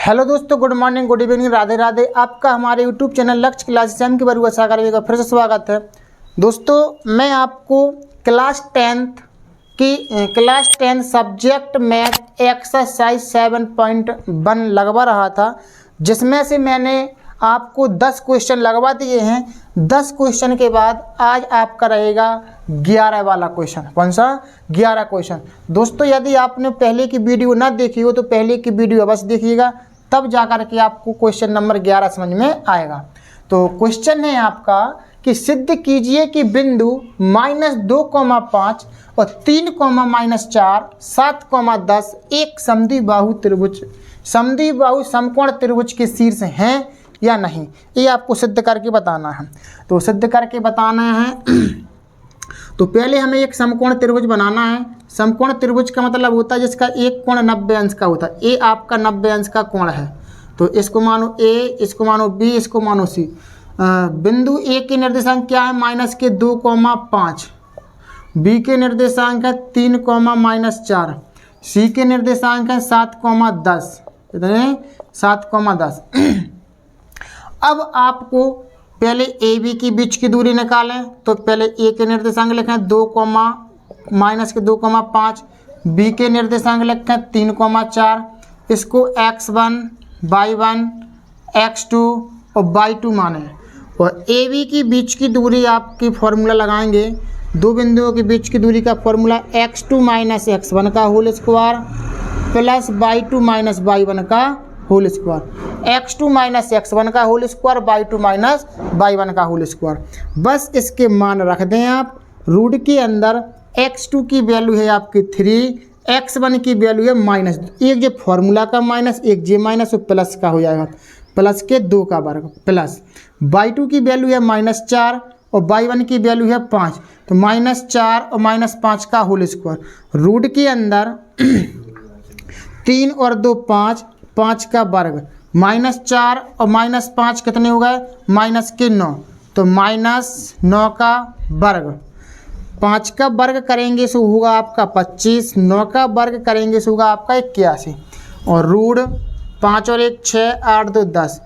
Hello दोस्तों, good morning, good evening, Radhe Radhe. आपका हमारे यूट्यूब चैनल लक्ष्य क्लासेस एम की बरुआ सागर का फिर से स्वागत है। दोस्तों, मैं आपको class tenth subject math exercise 7.1 लगवा रहा था, जिसमें से मैंने आपको 10 क्वेश्चन लगवा दिए हैं। 10 क्वेश्चन के बाद आज आपका रहेगा 11 वाला क्वेश्चन। कौन सा? 11 क्वेश्चन। दोस्तों, यदि आपने पहले की वीडियो ना देखी हो तो पहले की वीडियो अवश्य देखिएगा, तब जाकर के आपको क्वेश्चन नंबर 11 समझ में आएगा। तो क्वेश्चन है आपका कि सिद्ध कीजिए कि बिंदु -2,5 और 3,-4, 7,10 एक समद्विबाहु समकोण त्रिभुज के शीर्ष हैं या नहीं, ये आपको सिद्ध करके बताना है। तो सिद्ध करके बताना है तो पहले हमें एक समकोण त्रिभुज बनाना है। समकोण त्रिभुज का मतलब होता है जिसका एक कोण 90 अंश का होता है। ए आपका 90 अंश का कोण है, तो इसको मानो ए, इसको मानो बी, इसको मानो सी। बिंदु ए के निर्देशांक क्या है? -2,5। बी के निर्देशांक है 3,-4। सी के निर्देशांक है 7,10। कितने? 7,10। अब आपको पहले ए बी की बीच की दूरी निकालें, तो पहले ए के निर्देशांक लिखें 2,-2,5, बी के निर्देशांक लिखें 3,4। इसको x1, y1, x2 और y2 माने। और ए बी की बीच की दूरी आपकी फॉर्मूला लगाएंगे। दो बिंदुओं के बीच की दूरी का फॉर्मूला x2 - x1 का whole square plus y2 - y1 का होल स्क्वायर। x2 - x1 का होल स्क्वायर, y2 - y1 का होल स्क्वायर। बस इसके मान रख दें आप। रूट के अंदर x2 की वैल्यू है आपकी 3, x1 की वैल्यू है -2। एक जो फॉर्मूला का माइनस, एक जे माइनस, वो प्लस का हो जाएगा, प्लस के 2 का वर्ग प्लस। y2 की वैल्यू है -4 और y1 की वैल्यू है 5, तो -4 और -5 का होल स्क्वायर। रूट के अंदर 3 और 2 5, 5 का वर्ग, -4 और -5 कितने हो गए? -9, तो -9 का वर्ग। 5 का वर्ग करेंगे सो होगा आपका 25, 9 का वर्ग करेंगे सो होगा आपका 81। और रूट 5 और 1 6, 8 2 10।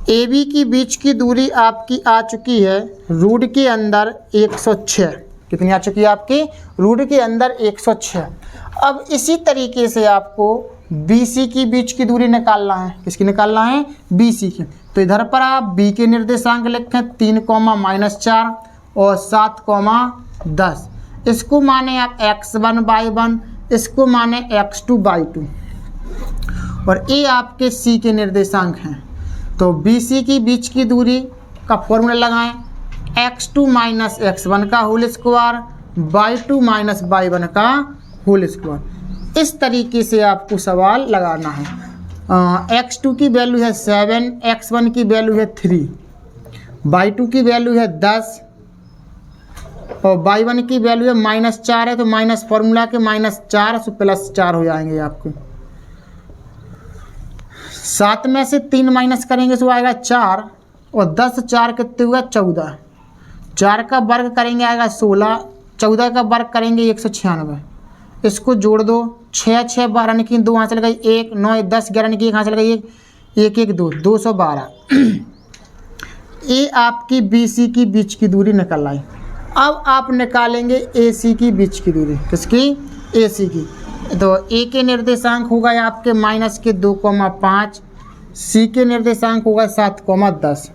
ए बी की बीच की दूरी आपकी आ चुकी है रूट के अंदर 106। कितनी आ चुकी है आपकी? रूट के अंदर 106। अब इसी तरीके से आपको BC की बीच की दूरी निकालना है। किसकी निकालना है? BC की। तो इधर पर आप B के निर्देशांक लिखें 3,-4 और 7,10। इसको माने आप x1 y1, इसको माने x2 y2, और ये आपके C के निर्देशांक हैं। तो BC की बीच की दूरी का फॉर्मूला लगाएं, x2 - x1 का होल स्क्वायर, y2 - y1 का होल स्क्वायर। इस तरीके से आपको सवाल लगाना है। x2 की वैल्यू है 7, x1 की वैल्यू है 3, y2 की वैल्यू है 10 और y1 की वैल्यू है -4 है, तो माइनस फॉर्मूला के -4 से +4 हो जाएंगे आपके। 7 में से 3 माइनस करेंगे तो आएगा 4, और 10 4 कितने हुआ? 14। 4 का वर्ग करेंगे आएगा 16, 14 का वर्ग करेंगे 196। इसको जोड़ दो, 6 6 12 की 2 हासिल गई 1, 9 10 11 की 1 हासिल गई 1, 1 1 2 212। ये आपकी BC की बीच की दूरी निकल आई। अब आप निकालेंगे AC की बीच की दूरी। किसकी? AC की। तो A के निर्देशांक होगा आपके -2,5, C के निर्देशांक होगा 7,10।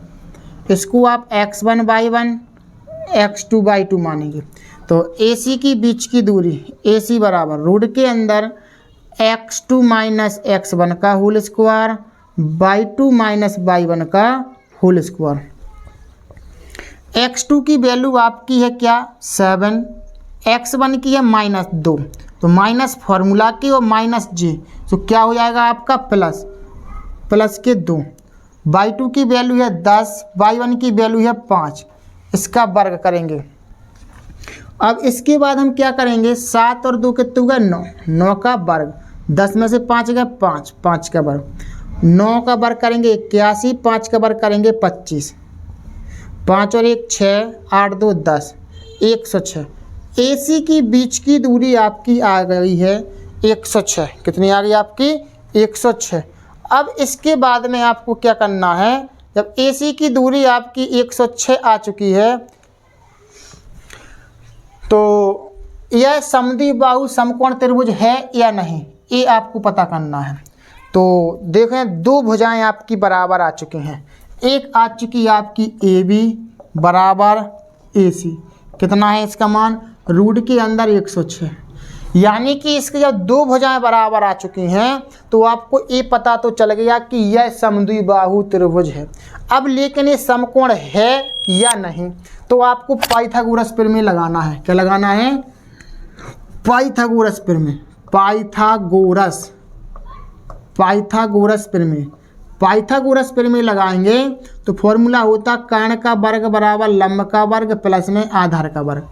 इसको आप x1 y1, x2 y2 मानेंगे। तो AC की बीच की दूरी, AC बराबर रूट के अंदर x2 - x1 का होल स्क्वायर, y2 - y1 का होल स्क्वायर। x2 की वैल्यू आपकी है क्या? 7, x1 की है -2, तो माइनस फॉर्मूला की और -j, तो क्या हो जाएगा आपका? प्लस के 2। y2 की वैल्यू है 10, y1 की वैल्यू है 5, इसका वर्ग करेंगे। अब इसके बाद हम क्या करेंगे? 7 और 2 कितने हुआ? 9, 9 का वर्ग। 10 में से 5 गया 5, 5 का वर्ग। 9 का वर्ग करेंगे 81, 5 का वर्ग करेंगे 25, 5 और 1 6, 8 2 10, 106। AC की बीच की दूरी आपकी आ गई है 106। कितनी आ गई आपकी? 106। अब इसके बाद में आपको क्या करना है, जब AC की दूरी आपकी 106 आ चुकी है तो यह समद्विबाहु समकोण त्रिभुज है या नहीं, ये आपको पता करना है। तो देखें, दो भुजाएं आपकी बराबर आ चुकी हैं। एक आ चुकी है आपकी AB बराबर AC, कितना है इसका मान, रूट के अंदर 106। यानी कि इसके जब दो भुजाएं बराबर आ चुकी हैं तो आपको ये पता तो चल गया कि यह समद्विबाहु त्रिभुज है। अब लेकिन ये समकोण है या नहीं, तो आपको पाइथागोरस प्रमेय लगाना है। क्या लगाना है, पाइथागोरस प्रमेय, पाइथागोरस प्रमेय। पाइथागोरस प्रमेय लगाएंगे तो फॉर्मूला होता कर्ण का वर्ग बराबर लंब का वर्ग प्लस में आधार का वर्ग।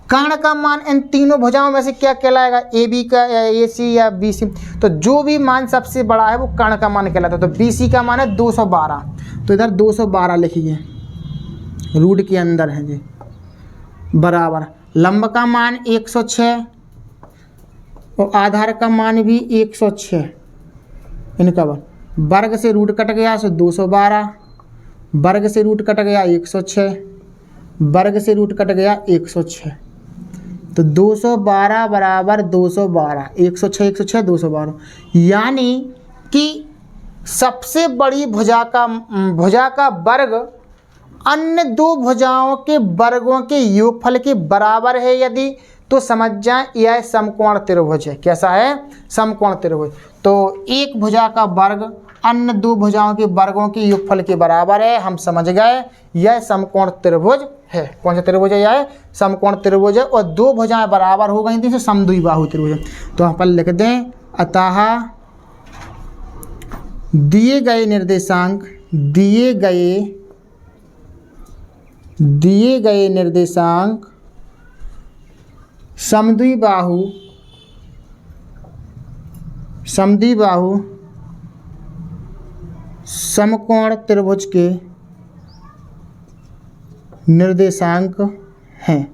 कर्ण का मान इन तीनों भुजाओं में से क्या कहलाएगा, AB का या AC या BC, तो जो भी मान सबसे बड़ा है वो कर्ण का मान कहलाता है। तो BC का मान है 212, तो इधर 212 लिखिए, रूट के अंदर है जी, बराबर लंब का मान 106 और आधार का मान भी 106, इनका वर्ग से रूट कट गया सो 212, वर्ग से रूट कट गया 106, वर्ग से रूट कट गया 106, तो 212 बराबर 212, 106 106 212। यानी कि सबसे बड़ी भुजा का वर्ग अन्य दो भुजाओं के वर्गों के योगफल के बराबर है यदि, तो समझ जाएं यह समकोण त्रिभुज है। कैसा है, समकोण त्रिभुज। तो एक भुजा का वर्ग अन्य दो भुजाओं के वर्गों के योगफल के बराबर है, हम समझ गए यह समकोण त्रिभुज है। कौन सा त्रिभुज है, यह समकोण त्रिभुज है। और दो भुजाएं बराबर हो गई थी तो समद्विबाहु त्रिभुज है। तो यहाँ पर लिख दें, अतः दिए गए निर्देशांक समद्विबाहु समकोण त्रिभुज के निर्देशांक हैं,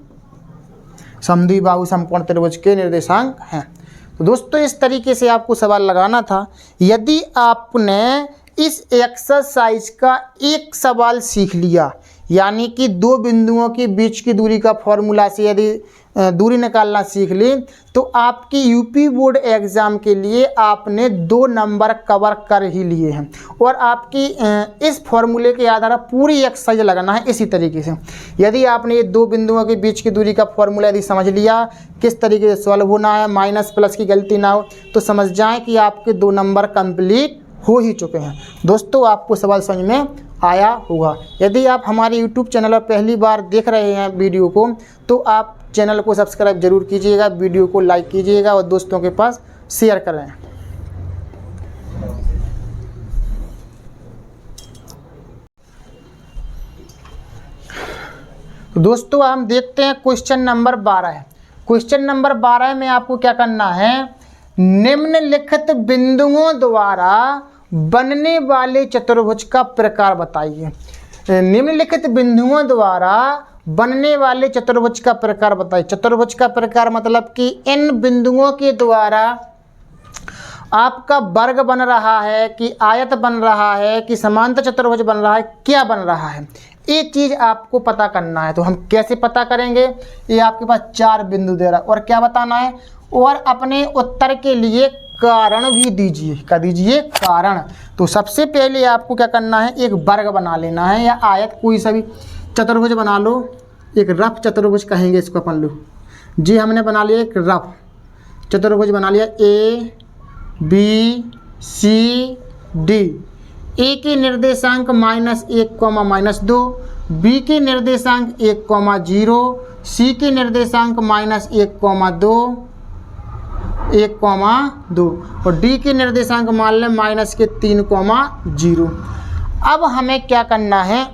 समद्विबाहु समकोण त्रिभुज के निर्देशांक हैं। तो दोस्तों इस तरीके से आपको सवाल लगाना था। यदि आपने इस एक्सरसाइज का एक सवाल सीख लिया, यानी कि दो बिंदुओं के बीच की दूरी का फॉर्मूला से यदि दूरी निकालना सीख ली, तो आपकी यूपी बोर्ड एग्ज़ाम के लिए आपने 2 नंबर कवर कर ही लिए हैं। और आपकी इस फॉर्मूले के आधार पर पूरी एक्सरसाइज लगाना है इसी तरीके से। यदि आपने ये दो बिंदुओं के बीच की दूरी का फॉर्मूला यदि समझ लिया, किस तरीके से सॉल्व होना है, माइनस प्लस की गलती ना हो, तो समझ जाएं कि आपके 2 नंबर कंप्लीट हो ही चुके हैं। दोस्तों आपको सवाल समझ में आया होगा। यदि आप हमारे YouTube चैनल पर पहली बार देख रहे हैं वीडियो को, तो आप चैनल को सब्सक्राइब जरूर कीजिएगा, वीडियो को लाइक कीजिएगा और दोस्तों के पास शेयर करें। दोस्तों हम देखते हैं क्वेश्चन नंबर 12। क्वेश्चन नंबर 12 में आपको क्या करना है, निम्नलिखित बिंदुओं द्वारा बनने वाले चतुर्भुज का प्रकार बताइए। निम्नलिखित बिंदुओं द्वारा बनने वाले चतुर्भुज का प्रकार बताइए। चतुर्भुज का प्रकार मतलब कि इन बिंदुओं के द्वारा आपका वर्ग बन रहा है कि आयत बन रहा है कि समांतर चतुर्भुज बन रहा है, क्या बन रहा है, ये चीज़ आपको पता करना है। तो हम कैसे पता करेंगे, ये आपके पास 4 बिंदु दे रहा है और क्या बताना है, और अपने उत्तर के लिए कारण भी दीजिए। क्या दीजिए, कारण। तो सबसे पहले आपको क्या करना है, एक वर्ग बना लेना है या आयत, कोई सा भी चतुर्भुज बना लो। एक रफ चतुर्भुज कहेंगे इसको अपन लोग जी। हमने बना लिया एक रफ चतुर्भुज बना लिया, ABCD। ए के निर्देशांक -1, -2, बी के निर्देशांक 1, 0, सी के निर्देशांक -1, 2, 1, 2 और डी के निर्देशांक मान लें -3, 0। अब हमें क्या करना है,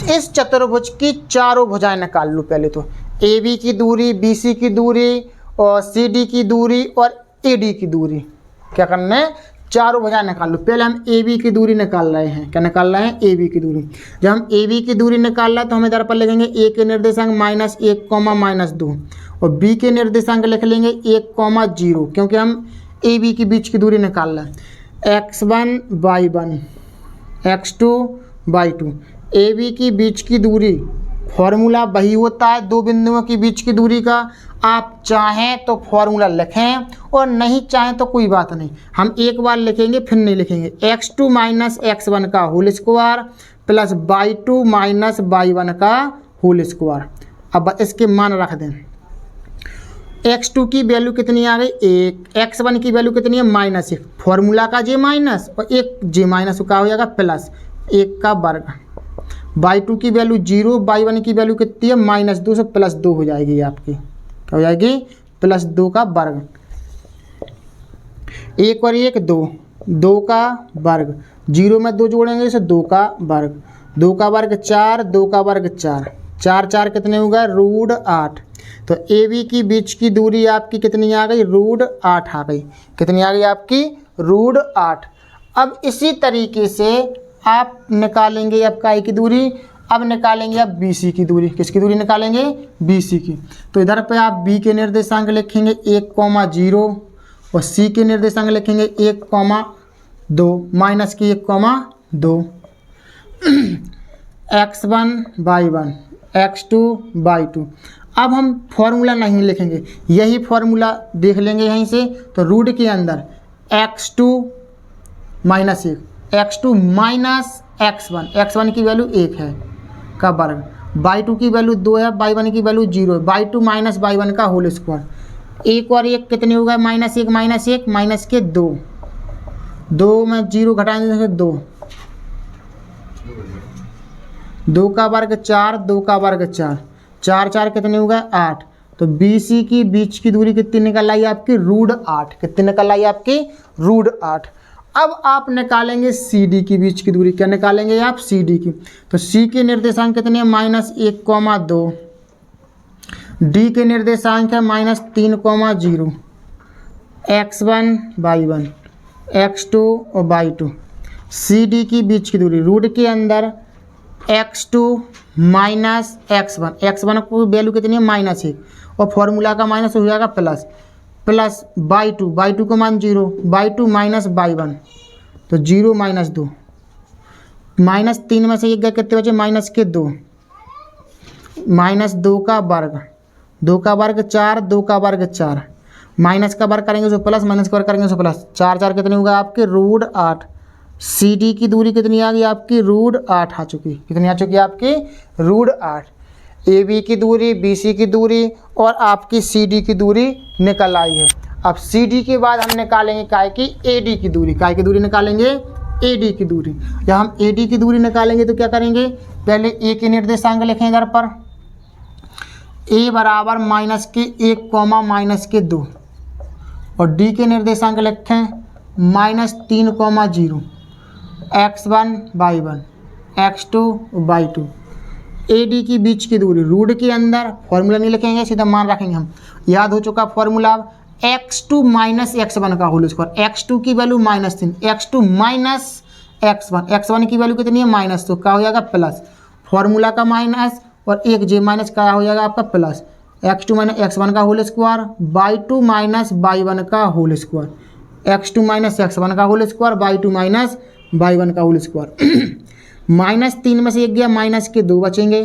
इस चतुर्भुज की चारों भुजाएं निकाल लो। पहले तो AB की दूरी, BC की दूरी और CD की दूरी और AD की दूरी। क्या करना है, चारों भुजाएं निकाल लो। पहले हम AB की दूरी निकाल रहे हैं। क्या निकाल रहे हैं, AB की दूरी। जब हम AB की दूरी निकाल रहे हैं तो हम इधर पर लिखेंगे A के निर्देशांक -1, -2 और B के निर्देशांक लिख लेंगे 1, 0, क्योंकि हम AB के बीच की दूरी निकाल रहे हैं। x1 y1 x2 y2। A B की बीच की दूरी, फॉर्मूला वही होता है दो बिंदुओं के बीच की दूरी का। आप चाहें तो फॉर्मूला लिखें और नहीं चाहें तो कोई बात नहीं, हम एक बार लिखेंगे फिर नहीं लिखेंगे। x2 माइनस x1 का whole square plus y2 minus y1 का होल स्क्वायर। अब इसके मान रख दें। x2 की वैल्यू कितनी आ गई 1, x1 की वैल्यू कितनी है -1, फॉर्मूला का j माइनस और एक j माइनस का हो जाएगा प्लस 1 का वर्ग। y2 की वैल्यू 0, y1 की वैल्यू कितनी है -2 से +2 हो जाएगी आपकी, क्या हो जाएगी +2 का वर्ग। 1 और 1 2, 2 का वर्ग, 0 में 2 जोड़ेंगे इसे 2 का वर्ग, 2 का वर्ग 4, 2 का वर्ग 4, 4 4 कितने होगा √8। तो ए बी की बीच की दूरी आपकी कितनी आ गई √8 आ गई। कितनी आ गई आपकी √8। अब इसी तरीके से आप निकालेंगे आपका आई की दूरी। अब निकालेंगे आप बी सी की दूरी। किसकी दूरी निकालेंगे बी सी की। तो इधर पे आप बी के निर्देशांक लिखेंगे 1,0 और सी के निर्देशांक लिखेंगे 1,2 माइनस की 1,2 x1 y1 x2 y2। अब हम फॉर्मूला नहीं लिखेंगे, यही फॉर्मूला देख लेंगे यहीं से। तो रूट के अंदर x2 minus 1, x2 minus x1 की वैल्यू 1 है का वर्ग, y2 की वैल्यू 2 है, y1 की वैल्यू 0 है, y2 माइनस y1 का होल स्क्वायर। 1 और 1 कितने हो गए -1 -1 माइनस के 2, 2 में 0 घटाएंगे 2, 2 का वर्ग 4, 2 का वर्ग 4, 4 4 कितने हो गए 8। तो बी सी की बीच की दूरी कितनी निकल आई आपकी √8। कितनी निकल आई आपकी √8। अब आप निकालेंगे सी डी की बीच की दूरी। क्या निकालेंगे आप सी डी की। तो सी के निर्देशांक कितने हैं -1,2, डी के निर्देशांक है -3,0, x1 y1 x2 और y2। सी डी की बीच की दूरी रूट के अंदर x2 माइनस x1 को वैल्यू कितनी है -1 और फॉर्मूला का माइनस हो जाएगा प्लस y2 को मान 0, y2 माइनस y1 तो 0 -2, -3 में से 1 गए कितने बचे -2, -2 का वर्ग, 2 का वर्ग 4, 2 का वर्ग 4, माइनस का वर्ग करेंगे तो प्लस, माइनस का वर्ग करेंगे तो प्लस, 4 4 कितने होगा आपके √8। सी डी की दूरी कितनी आ गई आपकी √8 आ चुकी। कितनी आ चुकी है आपकी √8। ए बी की दूरी, बी सी की दूरी और आपकी सी डी की दूरी निकल आई है। अब सी डी के बाद हम निकालेंगे काय की ए डी की दूरी। काय की दूरी निकालेंगे ए डी की दूरी। जब हम ए डी की दूरी निकालेंगे तो क्या करेंगे, पहले ए के निर्देशांक लिखें इधर पर, ए बराबर -1, -2 और डी के निर्देशांक लिखें -3,0, x1 y1 x2 y2। A D की बीच की दूरी रूट के अंदर फॉर्मूला नहीं लिखेंगे, सीधा मान रखेंगे हम। याद हो चुका फॉर्मूला। x2 माइनस x1 का होल स्क्वायर, x2 की वैल्यू -3, x2 माइनस x1 की वैल्यू कितनी है -2, तो क्या हो जाएगा प्लस, फॉर्मूला का माइनस और एक जे माइनस क्या हो जाएगा आपका प्लस, x2 माइनस x1 का whole square, y2 minus y1 का whole square, x2 minus x1 का whole square, y2 minus y1 का होल स्क्वायर। -3 में से 1 गया, माइनस के 2 बचेंगे,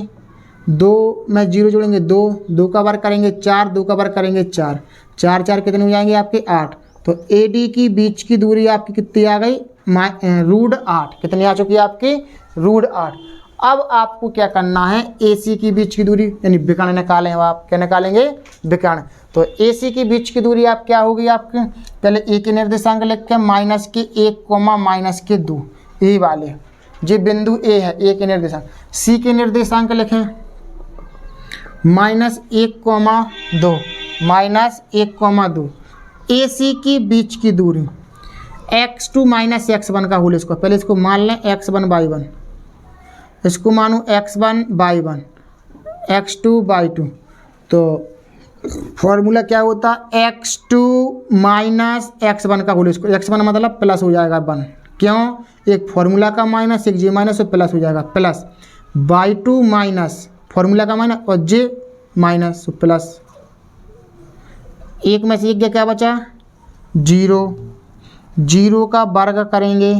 2 में 0 जोड़ेंगे 2, 2 का वर्ग करेंगे 4, 2 का वर्ग करेंगे 4, 4 4 कितने हो जाएंगे आपके 8। तो ए डी की बीच की दूरी आपकी कितनी आ गई √8। कितनी आ चुकी है आपकी √8। अब आपको क्या करना है, ए सी की बीच की दूरी यानी विकर्ण निकालें। आप क्या निकालेंगे विकर्ण। तो ए सी की बीच की दूरी आप क्या होगी आपके, पहले ए के निर्देशांक लिख के -1, -2 ए वाले जो बिंदु ए है, ए के निर्देशांक। सी के निर्देशांक लिखें -1,2 -1,2। ए सी की बीच की दूरी x2 माइनस x1 का होल स्क्वायर। पहले इसको मान लें x1 y1, इसको मानो x1 y1 x2 y2। तो फॉर्मूला क्या होता है, x2 माइनस x1 का होल स्क्वायर। x1 मतलब प्लस हो जाएगा 1, क्यों, एक फॉर्मूला का माइनस एक जे माइनस और प्लस हो जाएगा प्लस, y2 माइनस फॉर्मूला का माइनस और जे माइनस प्लस, 1 में से 1 गया क्या बचा 0, 0 का वर्ग करेंगे,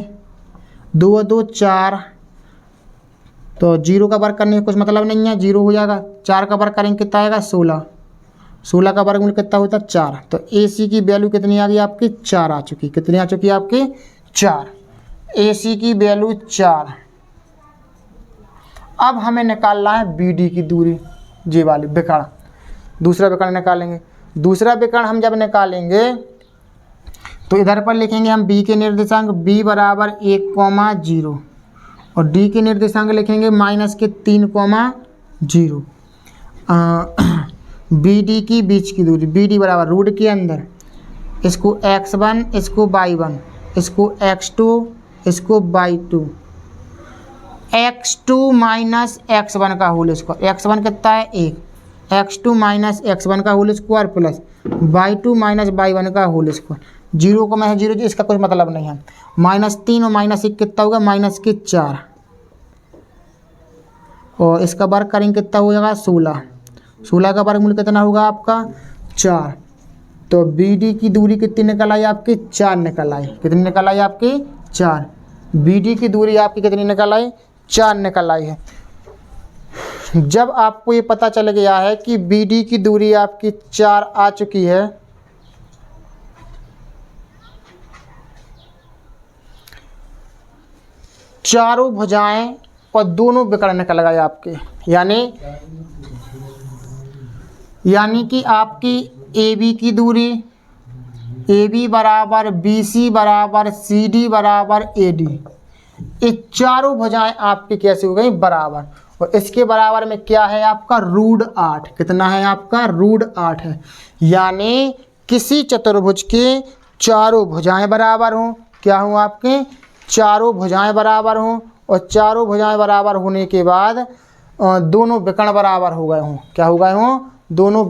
2 और 2 4, तो 0 का वर्ग करने का कुछ मतलब नहीं है, 0 हो जाएगा। 4 का वर्ग करेंगे कितना आएगा 16, 16 का वर्गमूल कितना होता है 4। तो AC की वैल्यू कितनी आ गई आपकी 4 आ चुकी। कितनी आ चुकी है आपकी 4, AC की वैल्यू 4। अब हमें निकालना है BD की दूरी, ये वाली विकर्ण। दूसरा विकर्ण निकालेंगे। दूसरा विकर्ण हम जब निकालेंगे तो इधर पर लिखेंगे हम B के निर्देशांक B बराबर 1,0 और D के निर्देशांक लिखेंगे -3,0। BD की बीच की दूरी, BD बराबर रूट के अंदर इसको x1, इसको y1, इसको x2, इसको y2, x2 माइनस x1 का होल स्क्वायर। x1 कितना है 1, x2 माइनस x1 का whole square plus y2 minus y1 का होल स्क्वायर। 0 को मैं 0, इसका कोई मतलब नहीं है। -3 और -1 कितना होगा -4, और इसका वर्ग करेंगे कितना हो जाएगा 16। 16 का वर्गमूल कितना होगा आपका 4। तो BD की दूरी कितनी निकल आई आपकी 4 निकल आई। कितनी निकल आई आपकी 4। BD की दूरी आपकी कितनी निकल आई 4 निकल आई है। जब आपको ये पता चल गया है कि BD की दूरी आपकी 4 आ चुकी है, चारों भुजाएं और दोनों विकर्ण निकल गए आपके, यानी कि आपकी AB की दूरी AB बराबर BC बराबर CD बराबर AD, ये चारों भुजाएं आपकी कैसे हो गई बराबर। और इसके बराबर में क्या है आपका √8। कितना है आपका √8 है। यानी किसी चतुर्भुज के चारों भुजाएं बराबर हों, क्या हों आपके चारों भुजाएं बराबर हों, और चारों भुजाएं बराबर होने के बाद दोनों विकर्ण बराबर हो गए हों। क्या हो गए हों दोनों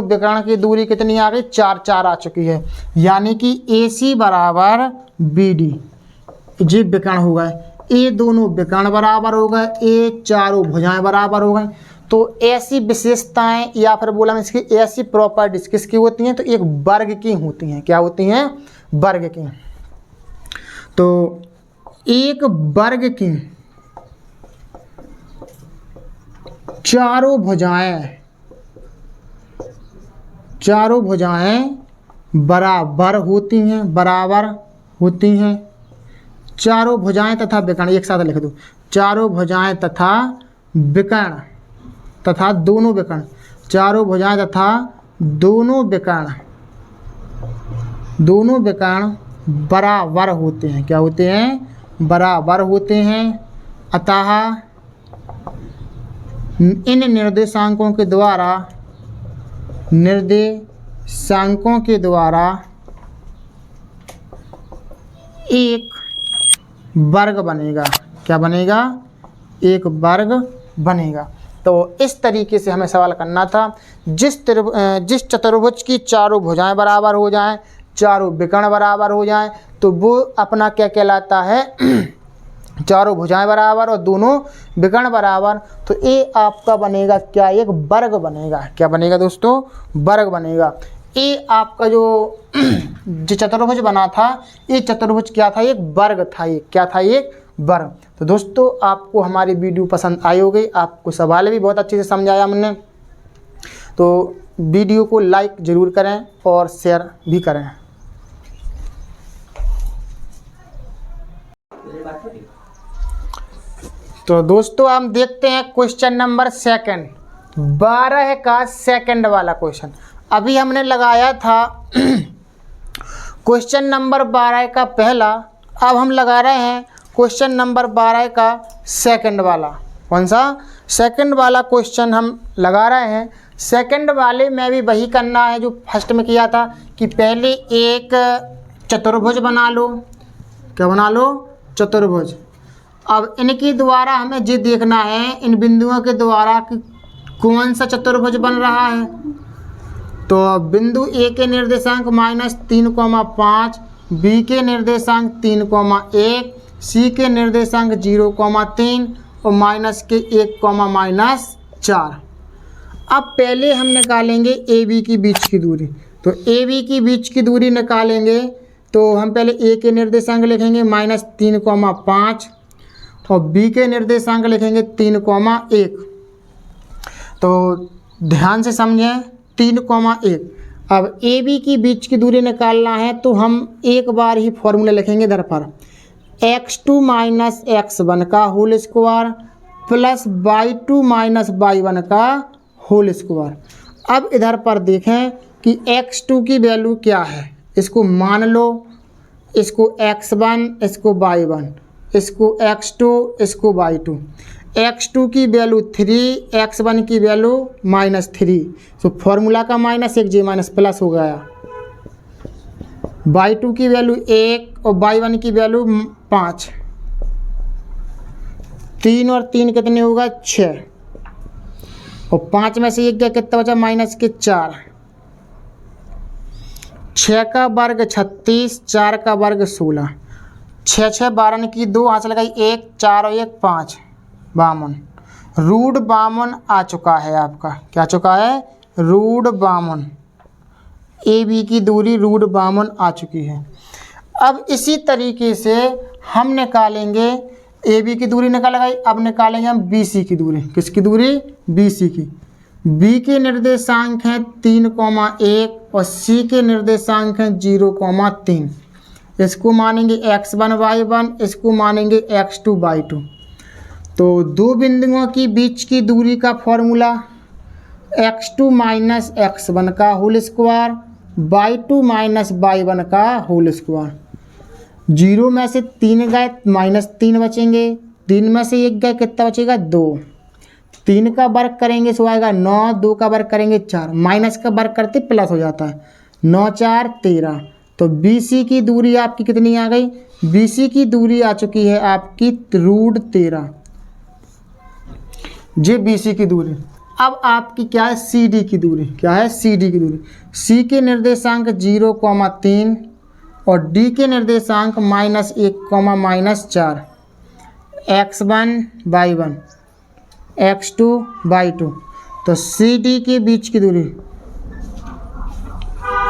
विकर्ण की दूरी कितनी आ गई 4 4 आ चुकी है। यानी कि AC बराबर BD, ये विकर्ण हो गए, ये दोनों विकर्ण बराबर हो गए, ये चारों भुजाएं बराबर हो गए। तो ऐसी विशेषताएं या फिर बोला मैं इसकी ऐसी प्रॉपर्टीज किसकी होती हैं, तो एक वर्ग की होती हैं। क्या होती हैं वर्ग की। तो एक वर्ग की चारों भुजाएं बराबर होती हैं। चारों भुजाएं तथा विकर्ण, एक साथ लिख दो, चारों भुजाएं तथा विकर्ण तथा दोनों विकर्ण, चारों भुजाएं तथा दोनों विकर्ण बराबर होते हैं। क्या होते हैं बराबर होते हैं। अतः इन निर्देशांकों के द्वारा एक वर्ग बनेगा। क्या बनेगा एक वर्ग बनेगा। तो इस तरीके से हमें सवाल करना था। जिस चतुर्भुज की चारों भुजाएं बराबर हो जाएं, चारों विकर्ण बराबर हो जाएं, तो वो अपना क्या कहलाता है चारों भुजाएं बराबर और दोनों विकर्ण बराबर। तो ये आपका बनेगा क्या एक वर्ग बनेगा। क्या बनेगा दोस्तों वर्ग बनेगा। ये आपका जो चतुर्भुज बना था, ये चतुर्भुज क्या था एक वर्ग था। ये क्या था एक वर्ग। तो दोस्तों आपको हमारी वीडियो पसंद आई होगी, आपको सवाल भी बहुत अच्छे से समझाया हमने। तो वीडियो को लाइक ज़रूर करें और शेयर भी करें। तो दोस्तों हम देखते हैं क्वेश्चन नंबर 2, 12 का सेकंड वाला क्वेश्चन। अभी हमने लगाया था क्वेश्चन नंबर 12 का पहला, अब हम लगा रहे हैं क्वेश्चन नंबर 12 का सेकंड वाला। कौन सा सेकंड वाला क्वेश्चन हम लगा रहे हैं। सेकंड वाले में भी वही करना है जो फर्स्ट में किया था कि पहले एक चतुर्भुज बना लो। क्या बना लो चतुर्भुज। अब इनके द्वारा हमें ये देखना है इन बिंदुओं के द्वारा कि कौन सा चतुर्भुज बन रहा है। तो बिंदु A के निर्देशांक -3,5, B के निर्देशांक 3,1, C के निर्देशांक 0,3 और माइनस के 1,-4। अब पहले हम निकालेंगे AB की बीच की दूरी। तो AB की बीच की दूरी निकालेंगे तो हम पहले ए के निर्देशांक लिखेंगे -3,5 और बी के निर्देशांक लिखेंगे 3,1। तो ध्यान से समझें 3,1। अब ए बी की बीच की दूरी निकालना है तो हम एक बार ही फॉर्मूला लिखेंगे इधर पर x2 माइनस x1 का whole square plus y2 minus y1 का होल स्क्वायर। अब इधर पर देखें कि x2 की वैल्यू क्या है, इसको मान लो, इसको x1, इसको y1, इसको x2, इसको y2। x2 की वैल्यू 3, x1 की वैल्यू -3। तो फॉर्मूला का -1 जे माइनस प्लस हो गया। y2 की वैल्यू 1 और y1 की वैल्यू 5। 3 और 3 कितने होगा 6 और 5 में से 1 गया, कितना बचा -4। 6 का वर्ग 36, 4 का वर्ग 16। 6 6 12 की 2 हाथ लगाई 1, 4 और 1 5, 52। रूट 52 आ चुका है आपका, क्या चुका है, रूट 52। ए बी की दूरी रूट 52 आ चुकी है। अब इसी तरीके से हम निकालेंगे, ए बी की दूरी निकाल गई, अब निकालेंगे हम बी सी की दूरी। किसकी दूरी, बी सी की। बी के निर्देशांक हैं 3,1 और सी के निर्देशांक हैं 0,3। इसको मानेंगे x1 y1, इसको मानेंगे x2 y2। तो दो बिंदुओं की बीच की दूरी का फॉर्मूला x2 माइनस x1 का whole square y2 minus y1 का होल स्क्वायर। 0 में से 3 गए -3 बचेंगे, 3 में से 1 गए, कितना बचेगा 2। 3 का वर्ग करेंगे सो आएगा 9, 2 का वर्ग करेंगे 4, माइनस का वर्ग करते प्लस हो जाता है, 9 4 13। तो बी सी की दूरी आपकी कितनी आ गई, बी सी की दूरी आ चुकी है आपकी रूट 13। ये बी सी की दूरी। अब आपकी क्या है, सी डी की दूरी। क्या है, सी डी की दूरी। सी के निर्देशांक 0,3 और डी के निर्देशांक -1, -4। x1 y1, x2 y2। तो सी डी के बीच की दूरी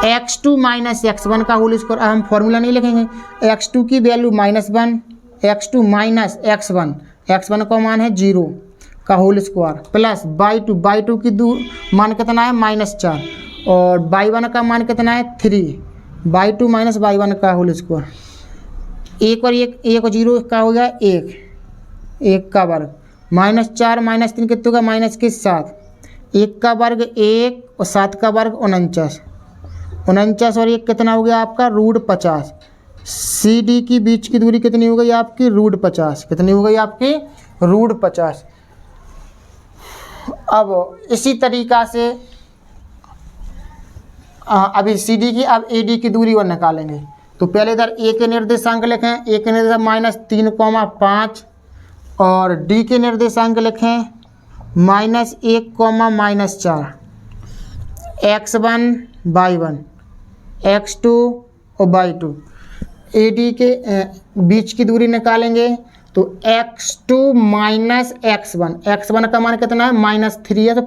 x2 माइनस x1 का होल स्क्वायर। अब हम फॉर्मूला नहीं लिखेंगे, x2 की value -1, x2 minus x1, x1 का मान है 0 का होल स्क्वायर प्लस y2 की मान कितना है -4 और y1 का मान कितना है 3, y2 माइनस y1 का होल स्क्वायर। 1 और 0 का हो गया 1 का वर्ग, -4 -3 कितने होगा -7। 1 का वर्ग 1 और 7 का वर्ग 49, 49 और 1 कितना हो गया आपका रूट 50। सी डी की बीच की दूरी कितनी हो गई आपकी, रूट 50। कितनी हो गई आपकी, रूट 50। अब इसी तरीक़ा से अभी सी डी की, अब ए डी की दूरी और निकालेंगे। तो पहले इधर ए के निर्देशांक लिखें, ए के निर्देशांक -3,5 और डी के निर्देशांक लिखें -1, -4। x1 y1, x2 और y2। ए डी के बीच की दूरी निकालेंगे तो x2 माइनस x1 का मान कितना है -3 है, तो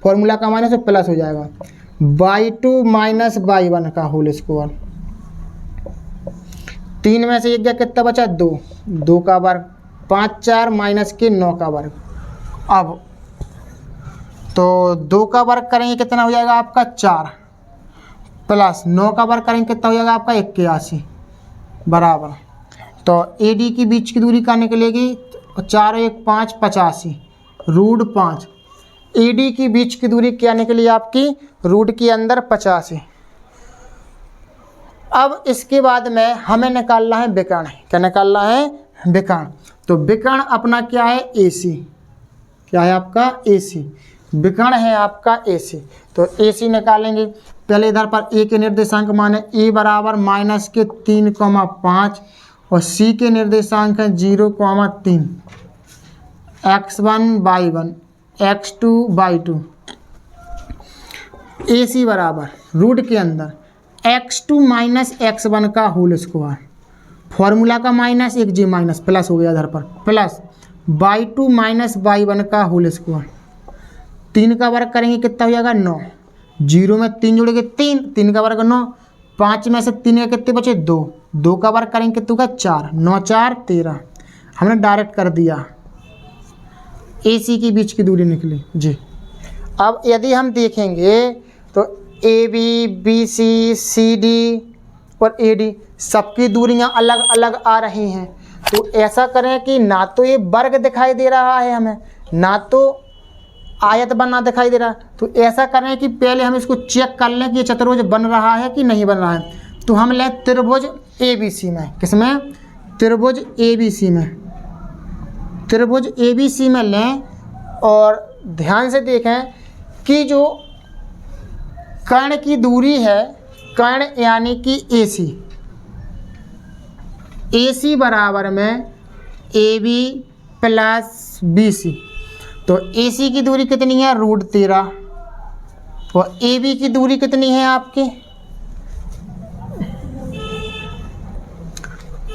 फॉर्मूला का मान है तो प्लस हो जाएगा। y2 माइनस y1 का होल स्क्वायर। 3 में से 1 गया, कितना बचा 2 का वर्ग, 5 4 -9 का वर्ग। अब तो 2 का वर्ग करेंगे कितना हो जाएगा आपका 4 प्लस 9 का वर्ग करेंगे कितना हो जाएगा आपका 81 बराबर। तो ए डी की बीच की दूरी का निकलेगी 4 1 5 85 रूट 5। ए डी की बीच की दूरी क्या निकली आपकी, रूट के अंदर 85। अब इसके बाद में हमें निकालना है विकर्ण। क्या निकालना है, विकर्ण। तो विकर्ण अपना क्या है, ए सी। क्या है आपका, ए सी। विकर्ण है आपका ए सी। तो ए सी निकालेंगे। पहले इधर पर ए के निर्देशांक माने ए बराबर -3,5 और सी के निर्देशांक है 0,3। x1 y1, x2 y2। ए सी बराबर रूट के अंदर x2 माइनस x1 का होल स्क्वायर। फॉर्मूला का -1 जी माइनस प्लस हो गया इधर पर, प्लस y2 माइनस y1 का होल स्क्वायर। 3 का वर्ग करेंगे कितना हो जाएगा 9। 0 में 3 जोड़ेंगे 3 का वर्ग 9, 5 में से 3 के कितने बचे 2, 2 का वर्ग करेंगे कितने का 4, 9 4 13। हमने डायरेक्ट कर दिया, ए सी की बीच की दूरी निकली जी। अब यदि हम देखेंगे तो A B, B C, C D और ए डी सबकी दूरियां अलग अलग आ रही हैं। तो ऐसा करें कि ना तो ये वर्ग दिखाई दे रहा है हमें, ना तो आयत बना दिखाई दे रहा है। तो ऐसा करें कि पहले हम इसको चेक कर लें कि ये चतुर्भुज बन रहा है कि नहीं बन रहा है। तो हम लें त्रिभुज ए बी सी में, किसमें, त्रिभुज ए बी सी में, त्रिभुज ए बी सी में लें और ध्यान से देखें कि जो कर्ण की दूरी है, कर्ण यानी कि ए सी, ए सी बराबर में A B plus B C. तो ए सी की दूरी कितनी है √13 और ए बी की दूरी कितनी है आपकी,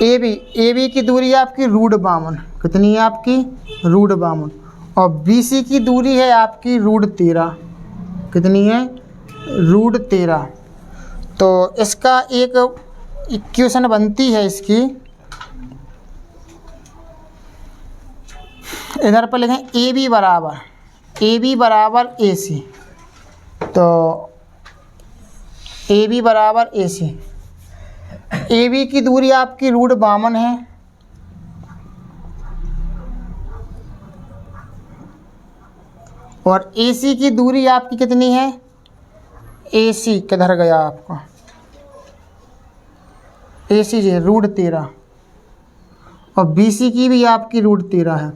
ए बी की दूरी है आपकी √52, कितनी है आपकी √52 और बी सी की दूरी है आपकी √13, कितनी है √13। तो इसका एक इक्वेशन बनती है इसकी, इधर पर लिखें ए बी बराबर ए सी। तो ए बी बराबर ए सी, ए बी की दूरी आपकी √52 है और ए सी की दूरी आपकी कितनी है, ए सी किधर गया आपका, ए सी जी √13 और बी सी की भी आपकी √13 है।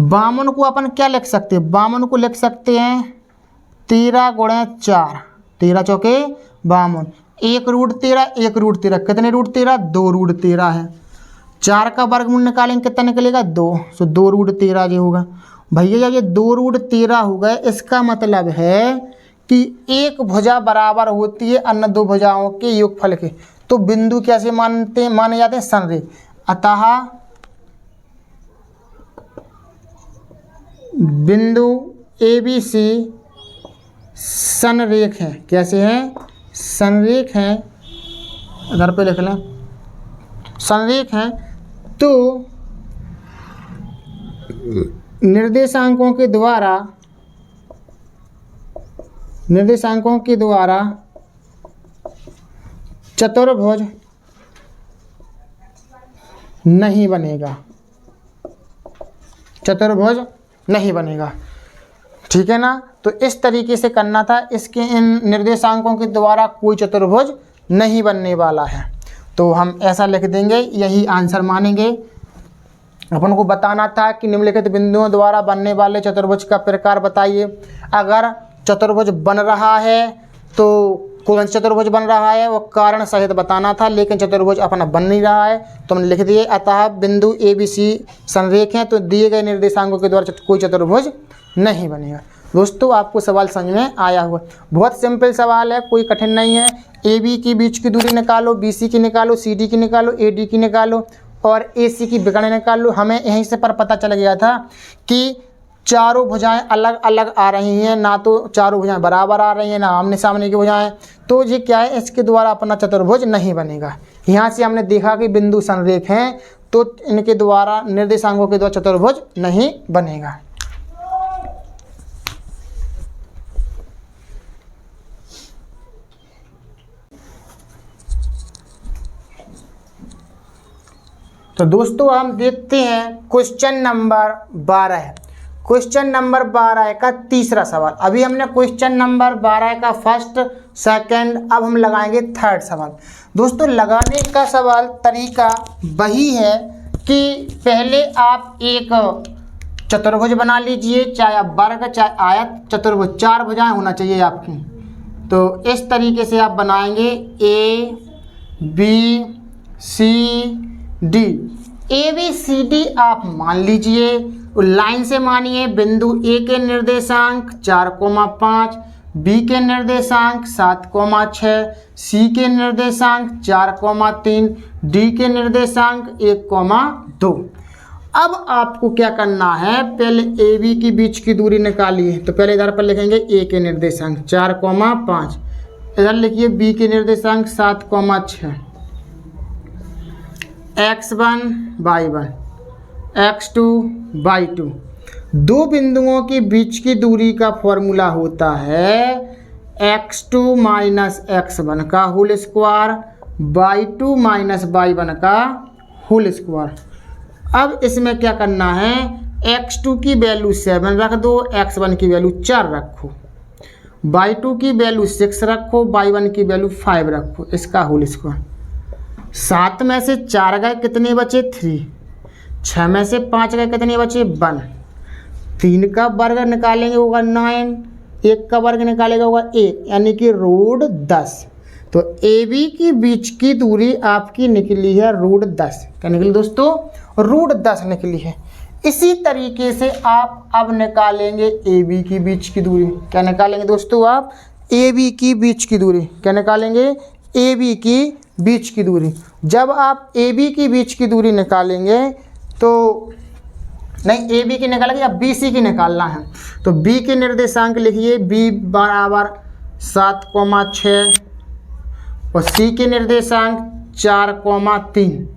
52 को अपन क्या लिख सकते हैं, 52 को लिख सकते हैं 13 × 4, 13 चौके 52, 1 √13 1 √13, कितने √13 2 √13 है। 4 का वर्गमूल निकालेंगे कितना निकलेगा 2, तो 2 √13 जो होगा। भैया जब ये 2 √13 हो गए, इसका मतलब है कि एक भुजा बराबर होती है अन्य दो भुजाओं के योगफल के। तो बिंदु कैसे माने जाते हैं, संरेख। अतः बिंदु ए बी सी संरेख है, कैसे हैं, संरेख हैं, इधर पे लिख लें संरेख हैं। तो निर्देशांकों के द्वारा चतुर्भुज नहीं बनेगा, चतुर्भुज नहीं बनेगा, ठीक है ना। तो इस तरीके से करना था, इसके इन निर्देशांकों के द्वारा कोई चतुर्भुज नहीं बनने वाला है। तो हम ऐसा लिख देंगे, यही आंसर मानेंगे। अपन को बताना था कि निम्नलिखित बिंदुओं द्वारा बनने वाले चतुर्भुज का प्रकार बताइए। अगर चतुर्भुज बन रहा है तो कौन सा चतुर्भुज बन रहा है वो कारण सहित बताना था, लेकिन चतुर्भुज अपना बन नहीं रहा है तो हमने लिख दिए। अतः बिंदु ए बी सी संरेख हैं, तो दिए गए निर्देशांकों के द्वारा कोई चतुर्भुज नहीं बनेगा। दोस्तों आपको सवाल समझ में आया हुआ, बहुत सिंपल सवाल है, कोई कठिन नहीं है। ए बी की बीच की दूरी निकालो, बी सी की निकालो, सी डी की निकालो, ए डी की निकालो और ए सी की विकर्ण निकाल लो। हमें यहीं से पर पता चल गया था कि चारों भुजाएं अलग अलग आ रही हैं, ना तो चारों भुजाएं बराबर आ रही हैं, ना आमने सामने की भुजाएं। तो ये क्या है, इसके द्वारा अपना चतुर्भुज नहीं बनेगा। यहाँ से हमने देखा कि बिंदु संरेख हैं, तो इनके द्वारा निर्देशांकों के द्वारा चतुर्भुज नहीं बनेगा। तो दोस्तों हम देखते हैं क्वेश्चन नंबर 12। क्वेश्चन नंबर 12 का तीसरा सवाल। अभी हमने क्वेश्चन नंबर 12 का फर्स्ट सेकंड, अब हम लगाएंगे थर्ड सवाल। दोस्तों लगाने का सवाल तरीका वही है कि पहले आप एक चतुर्भुज बना लीजिए, चाहे आप वर्ग चाहे आयत, चतुर्भुज 4 भुजाएं होना चाहिए आपकी। तो इस तरीके से आप बनाएंगे A B C D. A B C D आप मान लीजिए, लाइन से मानिए। बिंदु ए के निर्देशांक 4,5, बी के निर्देशांक 7,6, सी के निर्देशांक 4,3, डी के निर्देशांक 1,2। अब आपको क्या करना है, पहले ए बी की बीच की दूरी निकालिए। तो पहले इधर पर लिखेंगे ए के निर्देशांक 4,5, इधर लिखिए बी के निर्देशांक 7,6, x1 y1 x2 y2। दो बिंदुओं के बीच की दूरी का फॉर्मूला होता है x2 माइनस x1 का whole square y2 minus y1 का होल स्क्वायर। अब इसमें क्या करना है, x2 की वैल्यू 7 रख दो, x1 की वैल्यू 4 रखो, y2 की वैल्यू 6 रखो, y1 की वैल्यू 5 रखो, इसका होल स्क्वायर। 7 में से 4 गए कितने बचे 3, 6 में से 5 गए कितने बचे 1, 3 का वर्ग निकालेंगे होगा 9, 1 का वर्ग निकालेगा होगा 1, यानी कि रूट 10। तो ए बी की बीच की दूरी आपकी निकली है रूट 10। क्या निकली दोस्तों, रूट 10 निकली है। इसी तरीके से आप अब निकालेंगे ए बी की बीच की दूरी। क्या निकालेंगे दोस्तों, आप ए बी की बीच की दूरी। क्या निकालेंगे, ए बी की बीच की दूरी। जब आप ए बी की बीच की दूरी निकालेंगे तो नहीं, ए बी की निकालेंगे या बी सी की निकालना है, तो बी के निर्देशांक लिखिए, बी बराबर 7,6 और सी के निर्देशांक 4,3।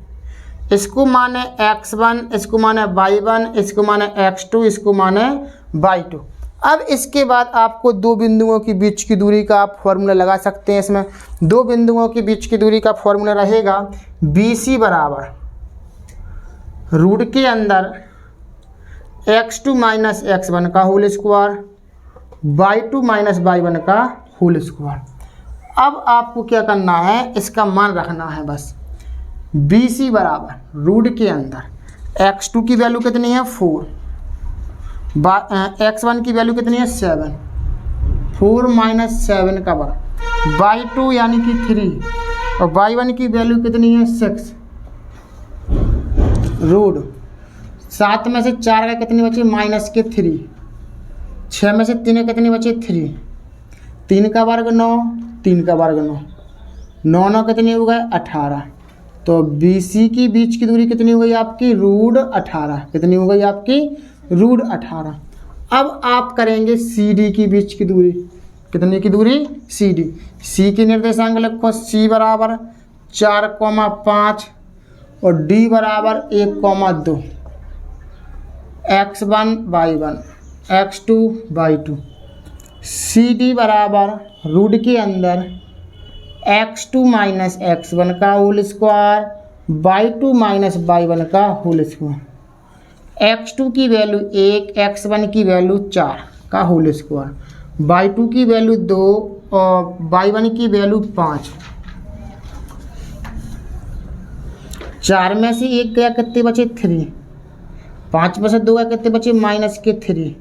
इसको माने x1, इसको माने y1, इसको माने x2, इसको माने y2। अब इसके बाद आपको दो बिंदुओं के बीच की दूरी का आप फॉर्मूला लगा सकते हैं। इसमें दो बिंदुओं के बीच की दूरी का फॉर्मूला रहेगा BC बराबर रूट के अंदर x2 माइनस x1 का whole square y2 minus y1 का होल स्क्वायर। अब आपको क्या करना है, इसका मान रखना है बस। BC बराबर रूट के अंदर x2 की वैल्यू कितनी है 4, x1 की वैल्यू कितनी है 7, 4 माइनस 7 का वर्ग, y2 यानी कि 3 और y1 की वैल्यू कितनी है 6, रूट 7 में से 4 का कितने बचे माइनस के 3, 6 में से 3 कितने बचे 3, 3 का वर्ग 9, 3 का वर्ग 9, 9 9 कितनी हो गए 18। तो BC की बीच की दूरी कितनी हो गई आपकी रूट 18। कितनी हो गई आपकी रूट 18। अब आप करेंगे CD की बीच की दूरी। कितने की दूरी CD। C की निर्देशांक लिखो, C बराबर 4,5 और D बराबर 1,2, x1 y1 x2 y2। CD बराबर रूट के अंदर x2 माइनस x1 का whole square y2 minus y1 का होल स्क्वायर। x2 की वैल्यू 1, x1 की वैल्यू 4 का होल स्क्वायर, y2 की वैल्यू 2 और y1 की वैल्यू 5। 4 में से 1 गया कितने बचे 3, 5 में से 2 गया कितने बचे माइनस के 3,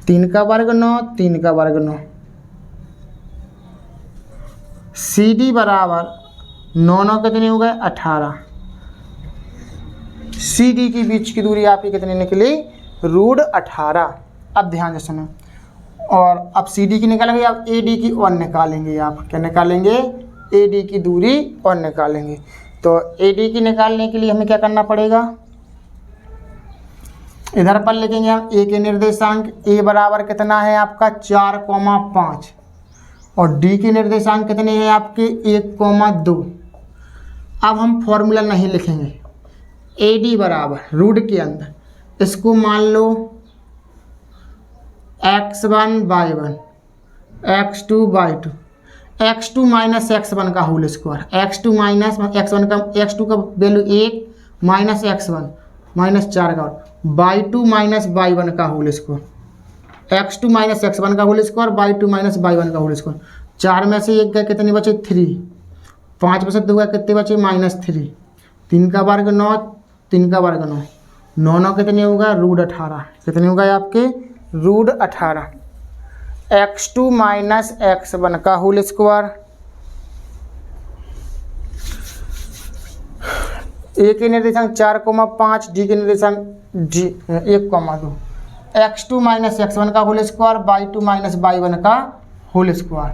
3 का वर्ग 9, 3 का वर्ग 9। CD बराबर 9 9 कितने हो गए 18। CD की बीच की दूरी आपकी कितनी निकली रूट 18। अब ध्यान से सुनो, और अब CD की निकालेंगे, अब AD की और निकालेंगे। आप क्या निकालेंगे, AD की दूरी और निकालेंगे। तो AD की निकालने के लिए हमें क्या करना पड़ेगा, इधर पर लिखेंगे हम A के निर्देशांक, A बराबर कितना है आपका 4,5 और D के निर्देशांक कितने हैं आपके 1,2। अब हम फॉर्मूला नहीं लिखेंगे, AD बराबर रूट के अंदर, इसको मान लो x1 y1 x2 y2, x2 minus x1 का whole square, x2 minus x1 का, x2 का वैल्यू 1 माइनस x1 माइनस 4 का, y2 माइनस y1 का whole square, x2 minus x1 का whole square y2 minus y1 का होल स्क्वायर। 4 में से 1 गए कितने बचे 3, 5 में से 2 गए कितने बचे माइनस 3, 3 का वर्ग 9, 3 का वर्ग 9, 9 9 कितने होगा रूट 18। कितने होगा आपके रूट 18। x2 माइनस x1 का होल स्क्वायर, A के निर्देशांक 4,5, D के निर्देशांक 1,2, x2 माइनस x1 का whole square y2 minus y1 का होल स्क्वायर।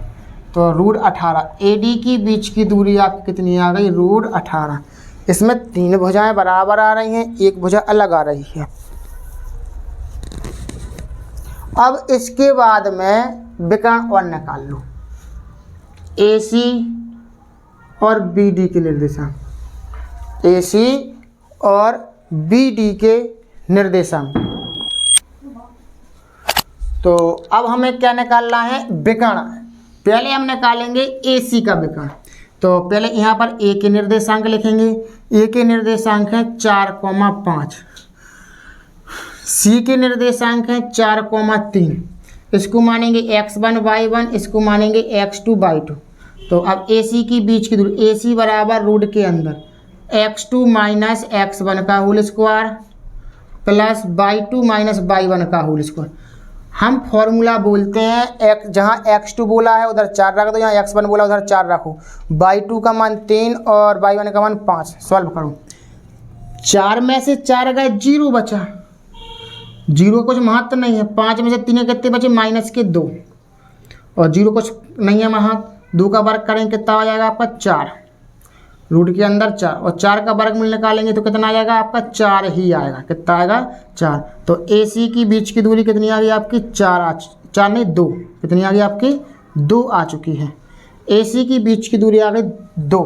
तो रूट 18। AD की बीच की दूरी आपकी कितनी आ गई रूट 18। इसमें 3 भुजाएं बराबर आ रही हैं, 1 भुजा अलग आ रही है। अब इसके बाद में विकर्ण और निकाल लो। AC और BD के निर्देशांक, AC और BD के निर्देशांक। तो अब हमें क्या निकालना है, विकर्ण। पहले हम निकालेंगे AC का विकर्ण। तो पहले यहाँ पर A के निर्देशांक लिखेंगे। A के निर्देशांक है 4,5, C के निर्देशांक है 4,3, इसको मानेंगे x1 y1, इसको मानेंगे x2 y2। तो अब AC की बीच की दूरी, AC बराबर रूट के अंदर x2 माइनस x1 का whole square plus y2 minus y1 का होल स्क्वायर। हम फॉर्मूला बोलते हैं जहाँ x2 बोला है उधर 4 रख दो, यहाँ x1 बोला उधर 4 रखो, y2 का मान 3 और y1 का मान 5। सॉल्व करो, 4 में से 4 गए 0 बचा, 0 कुछ महत्व नहीं है। 5 में से 3 कितने बचे, माइनस के 2, और 0 कुछ नहीं है महत्व। 2 का वर्ग करेंगे कितना आ जाएगा आपका 4, रूट के अंदर 4, और 4 का वर्गमूल निकालेंगे तो कितना आ जाएगा आपका 4 ही आएगा। कितना आएगा 4। तो AC की बीच की दूरी कितनी आ गई आपकी 4 नहीं 2, कितनी आ गई आपकी 2 आ चुकी है। AC की बीच की दूरी आ गई 2।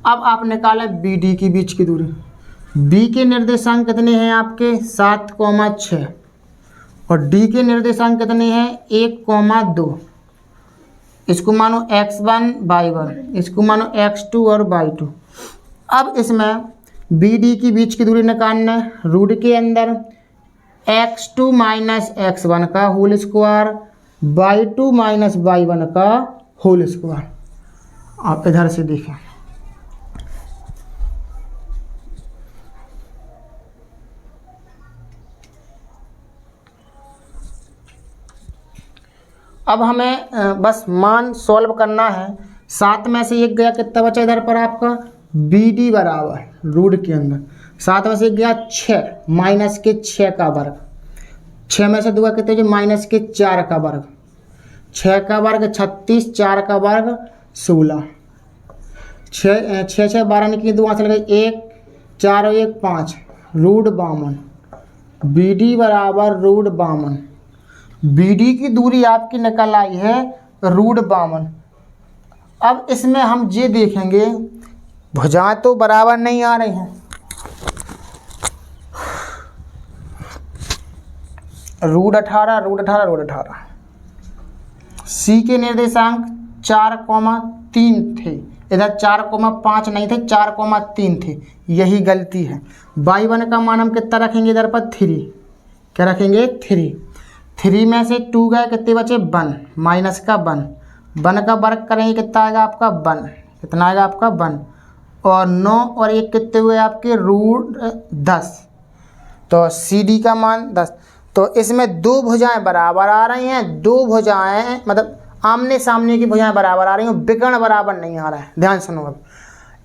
अब आप निकालें BD की बीच की दूरी। B के निर्देशांक कितने हैं आपके 7,6, और D के निर्देशांक कितने हैं 1,2। इसको मानो x1 y1, इसको मानो x2 और y2। अब इसमें BD की बीच की दूरी निकालना है। रूट के अंदर x2 माइनस x1 का whole square, y2 minus y1 का होल स्क्वायर। आप इधर से देखें, अब हमें बस मान सॉल्व करना है। 7 में से 1 गया, कितना बचा इधर पर आपका BD बराबर रूट के अंदर 7 में से 1 गया 6, माइनस के 6 का वर्ग, 6 में से 2 कितने जो माइनस के 4 का वर्ग, 6 का वर्ग 36, 4 का वर्ग 16, 6 6 12 निकली 2 चल गई 1, 4 और 1 5, रूट 52। BD बराबर रूट 52। BD की दूरी आपकी निकल आई है रूट 52। अब इसमें हम ये देखेंगे भुजाएं तो बराबर नहीं आ रही हैं। Root 18, root 18, root 18। C के निर्देशांक 4,3 थे, इधर 4,5 नहीं थे, 4,3 थे, यही गलती है। y1 का मान हम कितना रखेंगे इधर पर 3, क्या रखेंगे 3। 3 में से 2 गए, कितने बचे 1, माइनस का 1 का वर्ग करेंगे कितना आएगा आपका 1, कितना आएगा आपका 1, और 9 और 1 कितने हुए आपके रूट 10। तो CD का मान 10। तो इसमें 2 भुजाएं बराबर आ रही हैं, 2 भुजाएं मतलब आमने सामने की भुजाएं बराबर आ रही हैं, विकर्ण बराबर नहीं आ रहा है। ध्यान सुनो, अब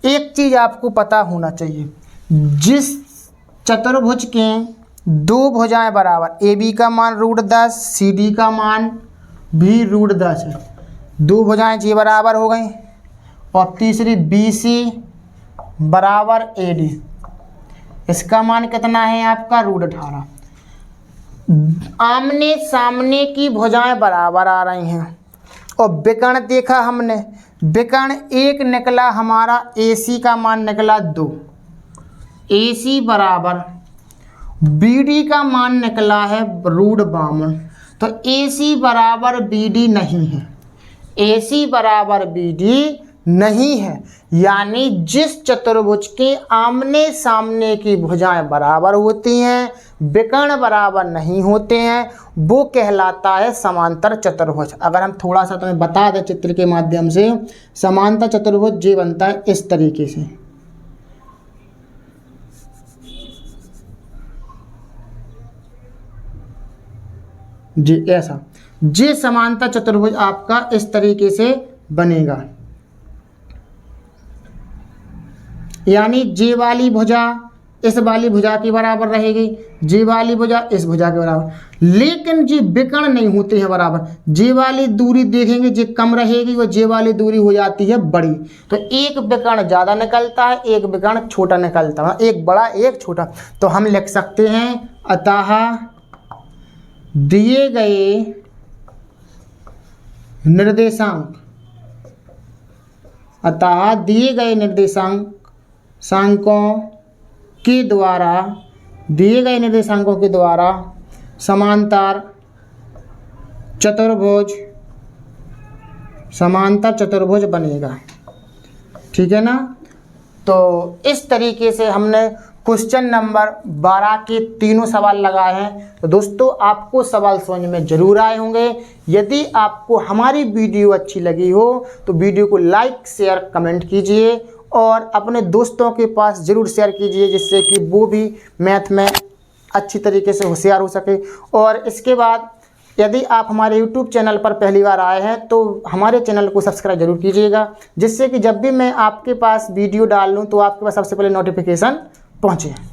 एक चीज़ आपको पता होना चाहिए, जिस चतुर्भुज के 2 भुजाएं बराबर, AB का मान रूट 10, CD का मान भी रूट 10 है, 2 भुजाएं जी बराबर हो गई, और तीसरी BC बराबर AD, इसका मान कितना है आपका रूट 18। आमने सामने की भुजाएं बराबर आ रही हैं, और विकर्ण देखा हमने, विकर्ण 1 निकला हमारा, AC का मान निकला 2, AC बराबर BD का मान निकला है रूट 52। तो AC बराबर BD नहीं है, AC बराबर BD नहीं है, यानी जिस चतुर्भुज के आमने सामने की भुजाएं बराबर होती हैं, विकर्ण बराबर नहीं होते हैं, वो कहलाता है समांतर चतुर्भुज। अगर हम थोड़ा सा तुम्हें बता दें चित्र के माध्यम से, समांतर चतुर्भुज ये बनता है इस तरीके से। जी ऐसा, जे समांतर चतुर्भुज आपका इस तरीके से बनेगा, यानी जे वाली भुजा इस वाली भुजा के बराबर रहेगी, जे वाली भुजा इस भुजा के बराबर। लेकिन जे विकर्ण नहीं होते हैं बराबर, जे वाली दूरी देखेंगे जे कम रहेगी, वो जे वाली दूरी हो जाती है बड़ी। तो एक विकर्ण ज़्यादा निकलता है, एक विकर्ण छोटा निकलता है, एक बड़ा एक छोटा। तो हम लिख सकते हैं अतः दिए गए निर्देशांक अतः दिए गए निर्देशांकों के द्वारा समांतर चतुर्भुज बनेगा। ठीक है ना। तो इस तरीके से हमने क्वेश्चन नंबर 12 के तीनों सवाल लगाए हैं। तो दोस्तों आपको सवाल समझ में जरूर आए होंगे। यदि आपको हमारी वीडियो अच्छी लगी हो तो वीडियो को लाइक शेयर कमेंट कीजिए और अपने दोस्तों के पास ज़रूर शेयर कीजिए, जिससे कि वो भी मैथ में अच्छी तरीके से होशियार हो सके। और इसके बाद यदि आप हमारे YouTube चैनल पर पहली बार आए हैं तो हमारे चैनल को सब्सक्राइब जरूर कीजिएगा, जिससे कि जब भी मैं आपके पास वीडियो डाल लूँ तो आपके पास सबसे पहले नोटिफिकेशन पहुँचे।